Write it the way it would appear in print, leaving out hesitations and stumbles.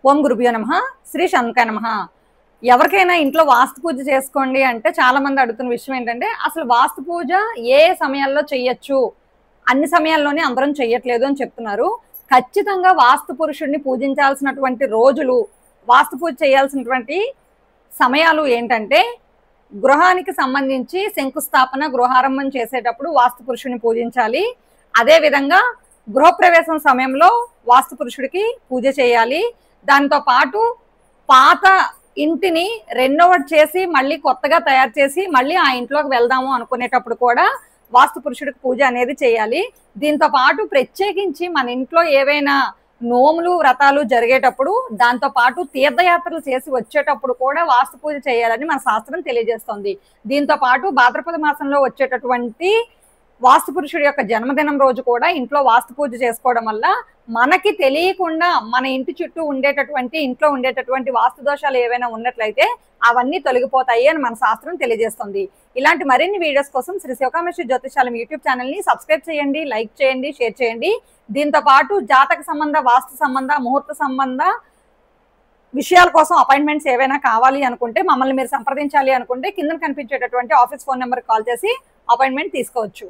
ఓం గురుభ్యో నమః. శ్రీ శంకరాయ నమః. ఎవరికైనా ఇంట్లో వాస్తు పూజ చేసుకోండి అంటే చాలా మంది అడుగుతున్న విషయం ఏంటంటే అసలు వాస్తు పూజ ఏ సమయాల్లో చేయొచ్చు, అన్ని సమయాల్లోనే అందరం చేయట్లేదు అని చెప్తున్నారు. ఖచ్చితంగా వాస్తు పురుషుడిని పూజించాల్సినటువంటి రోజులు, వాస్తు పూజ చేయాల్సినటువంటి సమయాలు ఏంటంటే గృహానికి సంబంధించి శంకుస్థాపన, గృహారంభం చేసేటప్పుడు వాస్తు పురుషుడిని పూజించాలి. అదే విధంగా గృహప్రవేశం సమయంలో వాస్తు పురుషుడికి పూజ చేయాలి. దాంతో పాటు పాత ఇంటిని రెనోవేట్ చేసి మళ్ళీ కొత్తగా తయారు చేసి మళ్ళీ ఆ ఇంట్లోకి వెళ్దాము అనుకునేటప్పుడు కూడా వాస్తు పురుషుడికి పూజ అనేది చేయాలి. దీంతో పాటు ప్రత్యేకించి మన ఇంట్లో ఏవైనా నోములు, వ్రతాలు జరిగేటప్పుడు దాంతో పాటు తీర్థయాత్రలు చేసి వచ్చేటప్పుడు కూడా వాస్తు పూజ చేయాలని మన శాస్త్రం తెలియజేస్తుంది. దీంతో పాటు భాద్రపద మాసంలో వచ్చేటటువంటి వాస్తు పురుషుడి యొక్క జన్మదినం రోజు కూడా ఇంట్లో వాస్తు పూజ చేసుకోవడం వల్ల మనకి తెలియకుండా మన ఇంటి చుట్టూ ఇంట్లో ఉండేటటువంటి వాస్తు దోషాలు ఏవైనా ఉన్నట్లయితే అవన్నీ తొలగిపోతాయి అని మన శాస్త్రం తెలియజేస్తుంది. ఇలాంటి మరిన్ని వీడియోస్ కోసం శ్రీ శివకామేశ్వరి జ్యోతిషాలం యూట్యూబ్ ఛానల్ని సబ్స్క్రైబ్ చేయండి, లైక్ చేయండి, షేర్ చేయండి. దీంతో పాటు జాతక సంబంధ, వాస్తు సంబంధ, ముహూర్త సంబంధ విషయాల కోసం అపాయింట్మెంట్స్ ఏవైనా కావాలి అనుకుంటే, మమ్మల్ని మీరు సంప్రదించాలి అనుకుంటే కింద కనిపించేటటువంటి ఆఫీస్ ఫోన్ నెంబర్కి కాల్ చేసి అపాయింట్మెంట్ తీసుకోవచ్చు.